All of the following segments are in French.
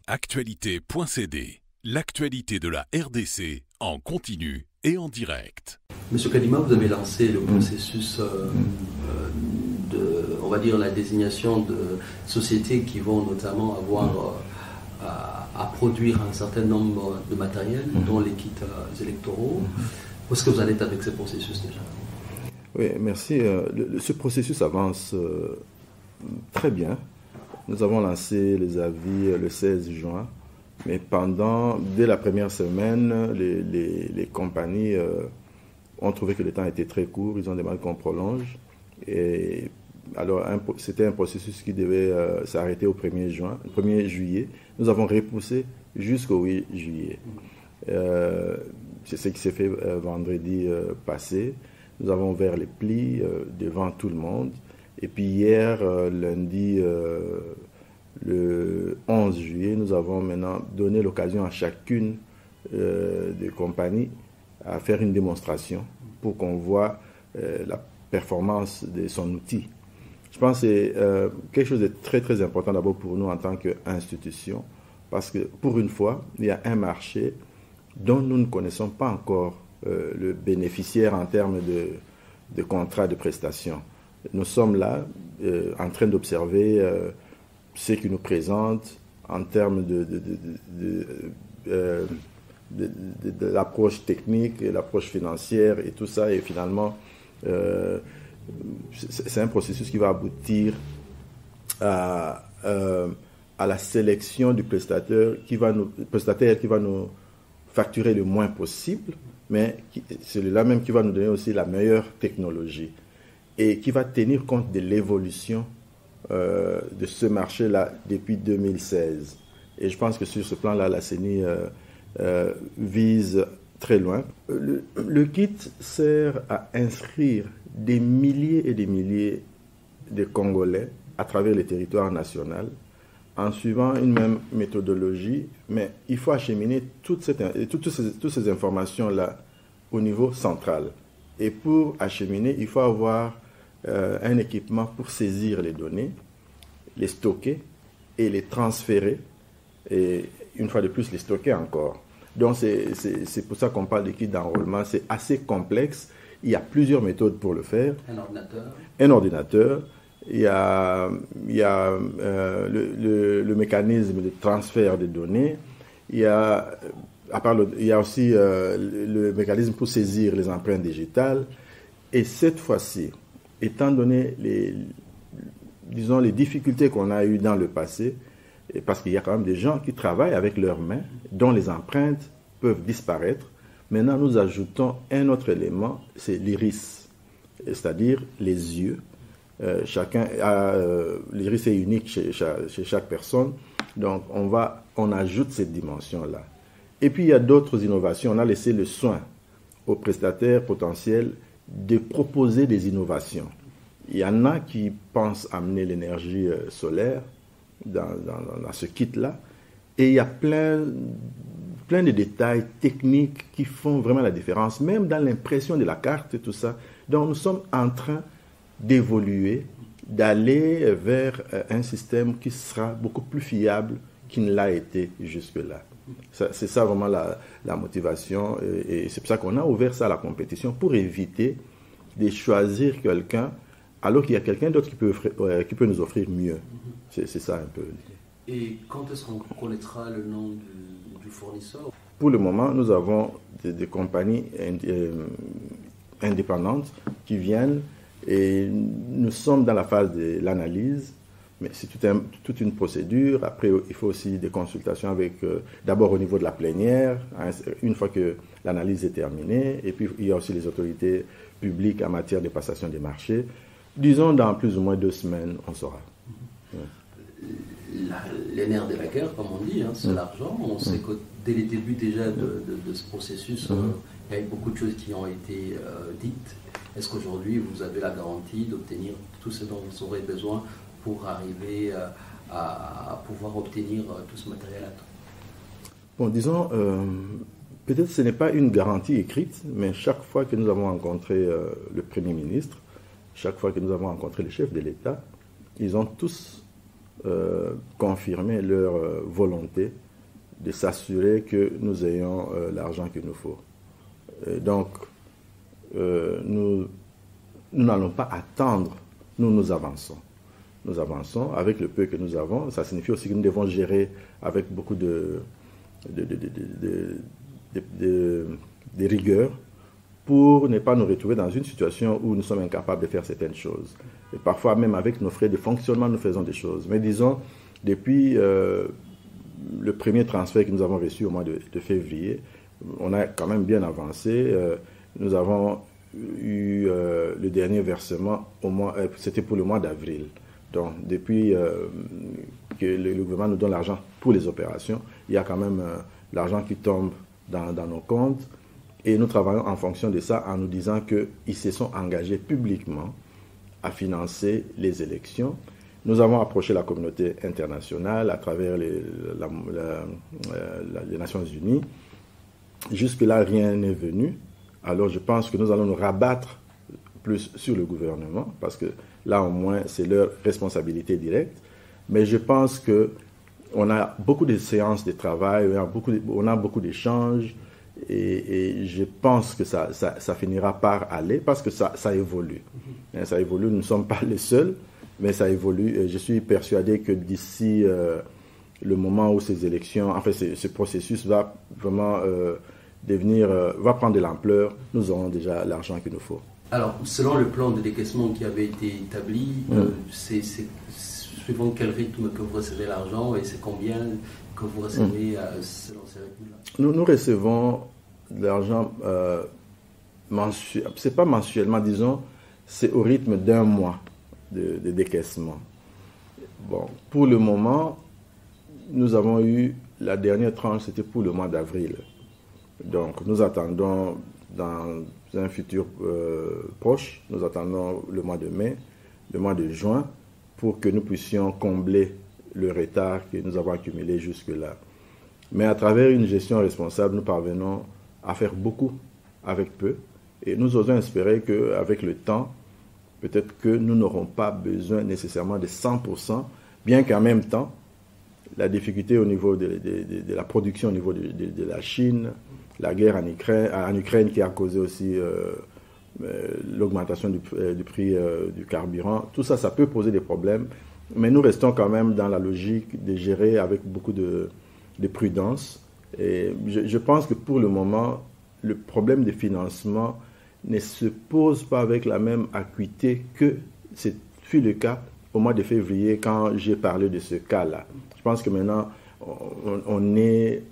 Actualité.cd, l'actualité de la RDC en continu et en direct. Monsieur Kadima, vous avez lancé le processus de, on va dire, la désignation de sociétés qui vont notamment avoir à produire un certain nombre de matériel, dont les kits électoraux. Où est-ce que vous en êtes avec ce processus déjà? Oui, merci. Ce processus avance très bien. Nous avons lancé les avis le 16 juin, mais dès la première semaine, les compagnies ont trouvé que le temps était très court, ils ont demandé qu'on prolonge. Et alors, c'était un processus qui devait s'arrêter au 1er juillet. Nous avons repoussé jusqu'au 8 juillet. C'est ce qui s'est fait vendredi passé. Nous avons ouvert les plis devant tout le monde. Et puis hier, lundi, le 11 juillet, nous avons maintenant donné l'occasion à chacune des compagnies à faire une démonstration pour qu'on voit la performance de son outil. Je pense que c'est quelque chose de très très important d'abord pour nous en tant qu'institution, parce que pour une fois, il y a un marché dont nous ne connaissons pas encore le bénéficiaire en termes de contrats de prestation. Nous sommes là en train d'observer ce qu'ils nous présentent en termes de l'approche technique, l'approche financière et tout ça. Et finalement, c'est un processus qui va aboutir à la sélection du prestataire qui va nous facturer le moins possible, mais celui-là même qui va nous donner aussi la meilleure technologie et qui va tenir compte de l'évolution de ce marché-là depuis 2016. Et je pense que sur ce plan-là, la CENI vise très loin. Le kit sert à inscrire des milliers et des milliers de Congolais à travers le territoire national en suivant une même méthodologie, mais il faut acheminer toutes ces informations-là au niveau central. Et pour acheminer, il faut avoir un équipement pour saisir les données, les stocker et les transférer, et une fois de plus les stocker encore. Donc c'est pour ça qu'on parle de kit d'enrôlement. C'est assez complexe, il y a plusieurs méthodes pour le faire. Un ordinateur. Il y a le mécanisme de transfert des données. Il y a aussi le mécanisme pour saisir les empreintes digitales. Et cette fois-ci, étant donné les difficultés qu'on a eues dans le passé, et parce qu'il y a quand même des gens qui travaillent avec leurs mains, dont les empreintes peuvent disparaître, maintenant nous ajoutons un autre élément, c'est l'iris, c'est-à-dire les yeux. L'iris est unique chez chaque personne, donc on ajoute cette dimension-là. Et puis il y a d'autres innovations. On a laissé le soin aux prestataires potentiels de proposer des innovations. Il y en a qui pensent amener l'énergie solaire dans ce kit-là, et il y a plein de détails techniques qui font vraiment la différence, même dans l'impression de la carte et tout ça. Donc nous sommes en train d'évoluer, d'aller vers un système qui sera beaucoup plus fiable qu'il ne l'a été jusque-là. C'est ça vraiment la motivation, et c'est pour ça qu'on a ouvert ça à la compétition, pour éviter de choisir quelqu'un alors qu'il y a quelqu'un d'autre qui peut nous offrir mieux. C'est ça un peu l'idée. Et quand est-ce qu'on connaîtra le nom du fournisseur? Pour le moment, nous avons des compagnies indépendantes qui viennent, et nous sommes dans la phase de l'analyse, mais c'est toute une procédure. Après, il faut aussi des consultations d'abord au niveau de la plénière, une fois que l'analyse est terminée, et puis il y a aussi les autorités publiques en matière de passation des marchés. Disons, dans plus ou moins 2 semaines, on saura. Les nerfs de la guerre, comme on dit, c'est l'argent. On sait que dès les débuts déjà de ce processus, il y a eu beaucoup de choses qui ont été dites. Est-ce qu'aujourd'hui, vous avez la garantie d'obtenir tout ce dont vous aurez besoin pour arriver à pouvoir obtenir tout ce matériel-là? Bon, disons, peut-être ce n'est pas une garantie écrite, mais chaque fois que nous avons rencontré le Premier ministre, chaque fois que nous avons rencontré le chef de l'État, ils ont tous confirmer leur volonté de s'assurer que nous ayons l'argent qu'il nous faut. Donc, nous n'allons pas attendre, nous avançons. Nous avançons avec le peu que nous avons. Ça signifie aussi que nous devons gérer avec beaucoup de rigueur pour ne pas nous retrouver dans une situation où nous sommes incapables de faire certaines choses. Et parfois, même avec nos frais de fonctionnement, nous faisons des choses. Mais disons, depuis le premier transfert que nous avons reçu au mois de février, on a quand même bien avancé. Nous avons eu le dernier versement, c'était pour le mois d'avril. Donc, depuis que le gouvernement nous donne l'argent pour les opérations, il y a quand même l'argent qui tombe dans nos comptes. Et nous travaillons en fonction de ça en nous disant qu'ils se sont engagés publiquement à financer les élections. Nous avons approché la communauté internationale à travers les Nations Unies. Jusque-là, rien n'est venu. Alors, je pense que nous allons nous rabattre plus sur le gouvernement parce que là, au moins, c'est leur responsabilité directe. Mais je pense qu'on a beaucoup de séances de travail, on a beaucoup d'échanges. Et je pense que ça finira par aller parce que ça évolue. Ça évolue, nous ne sommes pas les seuls, mais ça évolue. Et je suis persuadé que d'ici le moment où ces élections, en fait, ce processus va vraiment va prendre de l'ampleur, nous aurons déjà l'argent qu'il nous faut. Alors, selon le plan de décaissement qui avait été établi, c'est suivant quel rythme que vous recevez l'argent et c'est combien que vous recevez selon ces rythmes-là? Nous recevons de l'argent mensuel, c'est pas mensuellement, disons, c'est au rythme d'un mois de décaissement. Bon, pour le moment, nous avons eu la dernière tranche, c'était pour le mois d'avril. Donc, nous attendons dans un futur proche, nous attendons le mois de mai, le mois de juin, pour que nous puissions combler le retard que nous avons accumulé jusque-là. Mais à travers une gestion responsable, nous parvenons à faire beaucoup avec peu. Et nous osons espérer qu'avec le temps, peut-être que nous n'aurons pas besoin nécessairement de 100%, bien qu'en même temps, la difficulté au niveau de la production au niveau de la Chine, la guerre en Ukraine qui a causé aussi l'augmentation du prix du carburant, tout ça, ça peut poser des problèmes. Mais nous restons quand même dans la logique de gérer avec beaucoup de prudence. Et je pense que pour le moment, le problème de financement ne se pose pas avec la même acuité que ce fut le cas au mois de février quand j'ai parlé de ce cas-là. Je pense que maintenant, on est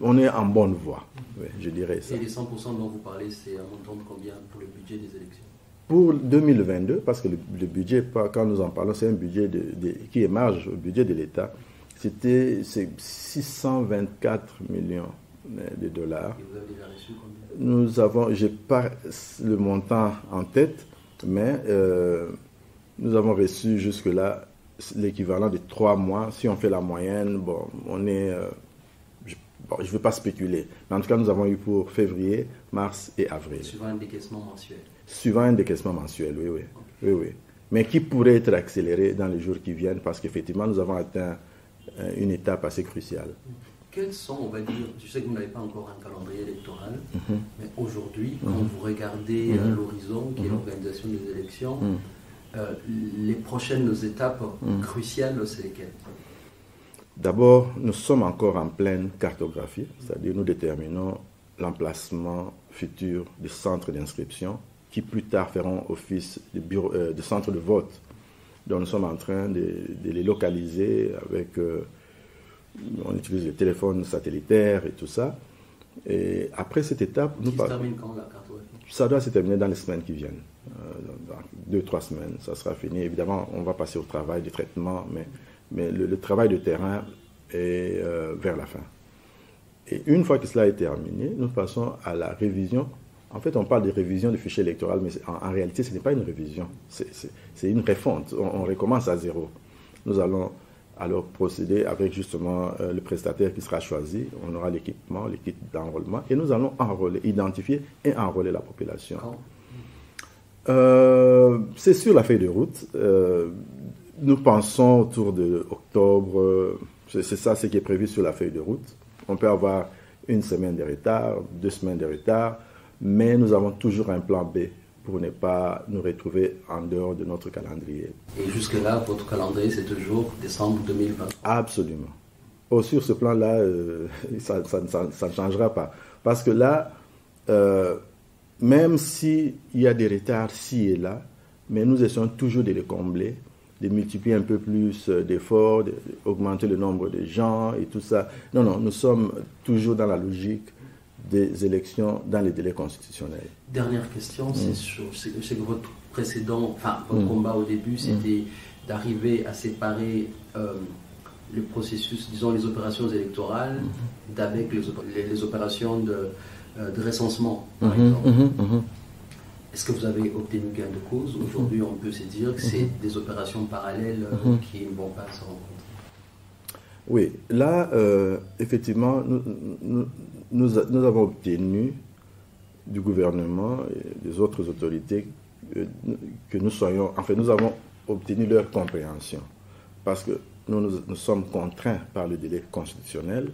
en bonne voie, oui, je dirais ça. Et les 100% dont vous parlez, c'est un montant de combien pour le budget des élections? Pour 2022, parce que le budget, quand nous en parlons, c'est un budget qui émarge au budget de l'État. C'est 624 millions de dollars. Et vous avez déjà reçu combien? Je n'ai pas le montant en tête, mais nous avons reçu jusque-là l'équivalent de 3 mois. Si on fait la moyenne, bon, on est... je ne veux pas spéculer, mais en tout cas, nous avons eu pour février, mars et avril. Suivant un décaissement mensuel? Suivant un décaissement mensuel, oui, oui. Okay. Oui. Mais qui pourrait être accéléré dans les jours qui viennent, parce qu'effectivement, nous avons atteint une étape assez cruciale. Quels sont, on va dire, je sais que vous n'avez pas encore un calendrier électoral, mais aujourd'hui, quand vous regardez l'horizon, qui est l'organisation des élections, les prochaines étapes cruciales, c'est lesquelles? D'abord, nous sommes encore en pleine cartographie, c'est-à-dire nous déterminons l'emplacement futur des centres d'inscription qui plus tard feront office de centres de vote. Donc nous sommes en train de les localiser avec... on utilise les téléphones satellitaires et tout ça. Et après cette étape... Qui se termine quand, la cartographie? Ça doit se terminer dans les semaines qui viennent. Dans 2-3 semaines, ça sera fini. Évidemment, on va passer au travail de traitement, mais le travail de terrain est vers la fin. Et une fois que cela est terminé, nous passons à la révision. En fait, on parle de révision du fichier électoral, mais en réalité, ce n'est pas une révision. C'est une refonte. On recommence à zéro. Nous allons alors procéder avec justement le prestataire qui sera choisi. On aura l'équipement, l'équipe d'enrôlement, et nous allons identifier et enrôler la population. C'est sur la feuille de route. nous pensons autour de octobre, c'est ça ce qui est prévu sur la feuille de route. On peut avoir 1 semaine de retard, 2 semaines de retard, mais nous avons toujours un plan B pour ne pas nous retrouver en dehors de notre calendrier. Et jusque-là, votre calendrier, c'est toujours décembre 2020? Absolument. Sur ce plan-là, ça ne changera pas. Parce que là, même s'il y a des retards ci et là, mais nous essayons toujours de les combler, de multiplier un peu plus d'efforts, d'augmenter le nombre de gens et tout ça. Non, nous sommes toujours dans la logique des élections dans les délais constitutionnels. Dernière question, c'est que votre votre combat au début, c'était d'arriver à séparer le processus, disons les opérations électorales, d'avec les opérations de recensement, par exemple. Est-ce que vous avez obtenu gain de cause? Aujourd'hui, on peut se dire que c'est des opérations parallèles qui ne vont pas se rencontrer. Oui, là, effectivement, nous avons obtenu du gouvernement et des autres autorités que nous avons obtenu leur compréhension. Parce que nous sommes contraints par le délai constitutionnel.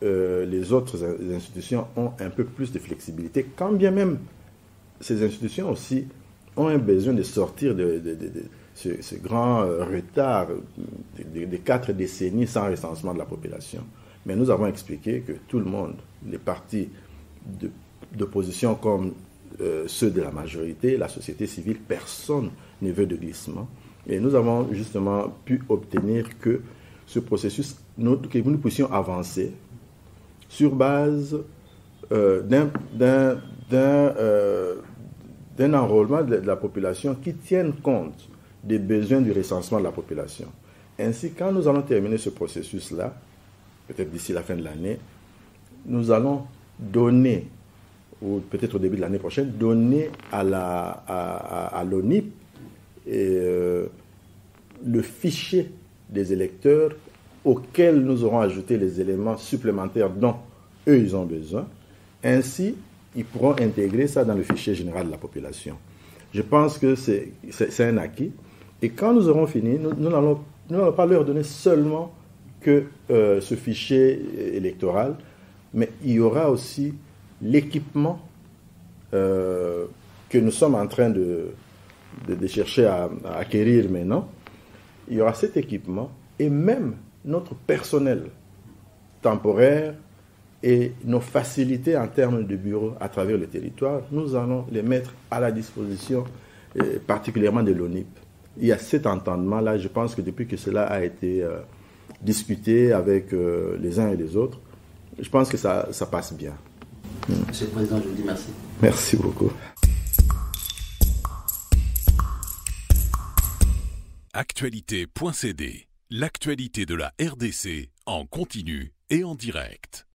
Les autres institutions ont un peu plus de flexibilité, quand bien même ces institutions aussi ont un besoin de sortir de ce grand retard de 4 décennies sans recensement de la population. Mais nous avons expliqué que tout le monde, les partis d'opposition comme ceux de la majorité, la société civile, personne ne veut de glissement. Et nous avons justement pu obtenir que ce processus, que nous puissions avancer sur base d'un enrôlement de la population qui tienne compte des besoins du recensement de la population. Ainsi, quand nous allons terminer ce processus-là, peut-être d'ici la fin de l'année, nous allons donner, ou peut-être au début de l'année prochaine, donner à l'ONIP le fichier des électeurs auxquels nous aurons ajouté les éléments supplémentaires dont eux, ils ont besoin. Ainsi, ils pourront intégrer ça dans le fichier général de la population. Je pense que c'est un acquis. Et quand nous aurons fini, nous n'allons pas leur donner seulement que ce fichier électoral, mais il y aura aussi l'équipement que nous sommes en train de chercher à acquérir maintenant. Il y aura cet équipement et même notre personnel temporaire et nos facilités en termes de bureaux à travers le territoire, nous allons les mettre à la disposition particulièrement de l'ONIP. Il y a cet entendement-là, je pense que depuis que cela a été discuté avec les uns et les autres, je pense que ça passe bien. Monsieur le Président, je vous dis merci. Merci beaucoup. Actualité.cd, l'actualité de la RDC en continu et en direct.